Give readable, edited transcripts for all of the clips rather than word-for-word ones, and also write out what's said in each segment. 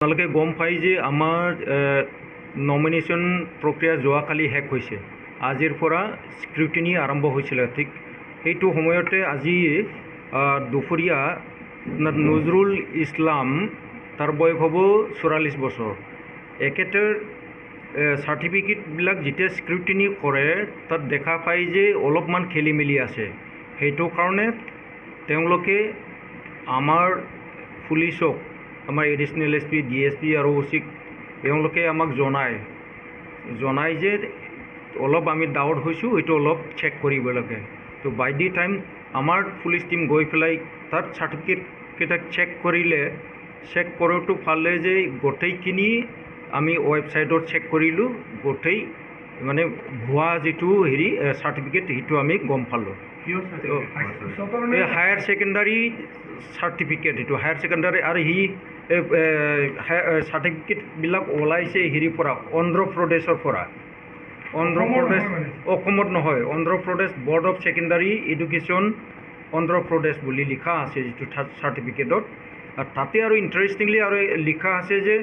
আপোনালোকে গম পাই যে আমাৰ নমিনেশ্যন প্ৰক্ৰিয়া যোৱাকালি শেষ হৈছে। আজিৰ পৰা স্ক্ৰুটিনি আৰম্ভ হৈছিলে। ঠিক সেইটো সময়তে আজি দুপৰীয়া নজৰুল ইছলাম তাৰ বয়স হ'ব 44 বছৰ। একেটাৰ চাৰ্টিফিকেটবিলাক যেতিয়া স্ক্ৰুটিনি কৰে তাত দেখা পায় যে অলপমান খেলি মেলি আছে। সেইটো কাৰণে তেওঁলোকে আমাৰ পুলিচক আমাৰ এডিশ্যনেল SP DSP আৰু OC তেওঁলোকে আমাক জনায় যে অলপ আমি ডাউট হৈছোঁ, এইটো অলপ চেক কৰিব লাগে। তো বাই দি টাইম আমাৰ পুলিচ টিম গৈ পেলাই তাত চাৰ্টিফিকেটকেইটা চেক কৰোঁতে পালে যে গোটেইখিনি আমি ৱেবছাইটত চেক কৰিলোঁ, গোটেই মানে ভুৱা যিটো চাৰ্টিফিকেট সেইটো আমি গম পালোঁ। হায়াৰ ছেকেণ্ডাৰী চাৰ্টিফিকেট এইটো হায়াৰ ছেকেণ্ডাৰী আৰু চাৰ্টিফিকেটবিলাক ওলাইছে পৰা অন্ধ্ৰপ্ৰদেশৰ পৰা। অন্ধ্ৰপ্ৰদেশ অসমত নহয়, Andhra Pradesh board of secondary education Andhra Pradesh বুলি লিখা আছে যিটো চাৰ্টিফিকেটত। আৰু তাতে আৰু ইণ্টাৰেষ্টিংলি আৰু লিখা আছে যে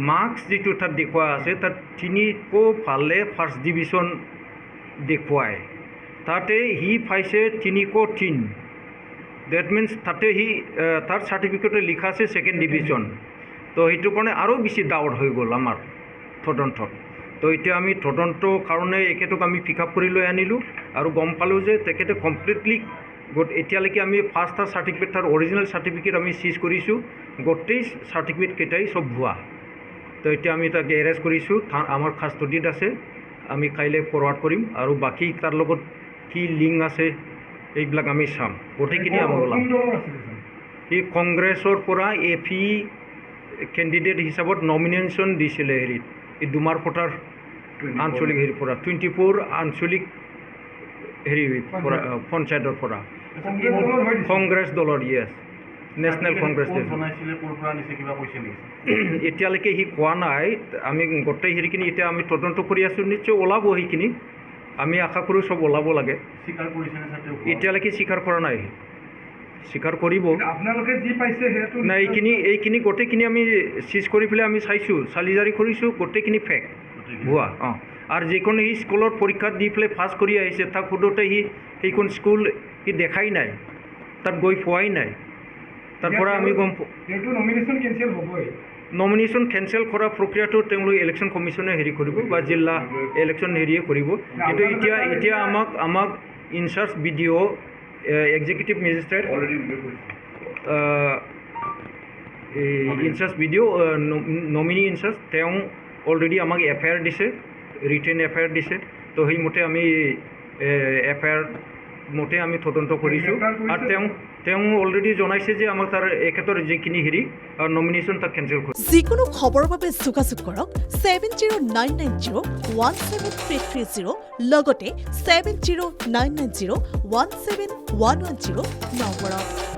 মাৰ্কছ যিটো তাত দেখুওৱা আছে তাত 300 পালে ফাৰ্ষ্ট ডিভিজন দেখুৱায়, তাতে সি পাইছে 303। ডেট মিনছ তাতে তাৰ চাৰ্টিফিকেটত লিখা আছে ছেকেণ্ড ডিভিজন। তো সেইটো কাৰণে আৰু বেছি ডাউট হৈ গ'ল আমাৰ তদন্তত। তো এতিয়া আমি তদন্তৰ কাৰণে এখেতক আমি পিক আপ কৰি লৈ আনিলোঁ আৰু গম পালোঁ যে তেখেতে কমপ্লিটলি এতিয়ালৈকে আমি 5টা চাৰ্টিফিকেট তাৰ অৰিজিনেল চাৰ্টিফিকেট আমি চিজ কৰিছোঁ, গোটেই চাৰ্টিফিকেটকেইটাই চব ভুৱা। তো এতিয়া আমি তাক এৰেষ্ট কৰিছোঁ, আমাৰ কাষ্টডিত আছে। আমি কাইলৈ ফৰৱাৰ্ড কৰিম আৰু বাকী তাৰ লগত কি লিংক আছে এইবিলাক আমি চাম। গোটেইখিনি আমি ওলাম। এই কংগ্ৰেছৰ পৰা AP কেণ্ডিডেট হিচাপত নমিনেশ্যন দিছিলে এই ডুমাৰপথাৰ আঞ্চলিক পৰা 24 আঞ্চলিক পঞ্চায়তৰ পৰা কংগ্ৰেছ দলৰ নেশ্যনেল কংগ্ৰেছ দল। এতিয়ালৈকে সি কোৱা নাই। আমি গোটেই হেৰিখিনি এতিয়া আমি তদন্ত কৰি আছোঁ, নিশ্চয় ওলাব সেইখিনি। আমি আশা কৰোঁ চব ওলাব লাগে। এতিয়ালৈকে স্বীকাৰ কৰা নাই, স্বীকাৰ কৰিব। আপোনালোকে যি পাইছে সেইটো নাই, এইখিনি গোটেইখিনি আমি চিজ কৰি পেলাই আমি চাইছোঁ, চালিজাৰি কৰিছোঁ, গোটেইখিনি ফেক ভুৱা। আৰু যিখন সি স্কুলত পৰীক্ষা দি পেলাই পাছ কৰি আহিছে তাক সোধোতে সেইখন স্কুল সি দেখাই নাই, তাত গৈ পোৱাই নাই। তাৰ পৰা আমি গম নমিনেশ্যন কেনচেল হ'বই। নমিনেশ্যন কেনচেল কৰা প্ৰক্ৰিয়াটো তেওঁলোকে ইলেকশ্যন কমিশ্যনে কৰিব বা জিলা ইলেকশ্যন কৰিব। কিন্তু এতিয়া আমাক incharge BDO executive magistrate incharge BDO nominee incharge তেওঁ অলৰেডি আমাক FIR দিছে, ৰিটেন FIR দিছে। তো সেইমতে আমি FIR মতে আমি তদন্ত কৰিছোঁ। আৰু তেওঁ অলৰেডি জনাইছে যে আমাক তাৰ এখেতৰ যিখিনি নমিনেশ্যন তাক কেনচেল কৰিব। যিকোনো খবৰৰ বাবে যোগাযোগ কৰক 7099017330 লগতে 7099017110 নম্বৰত।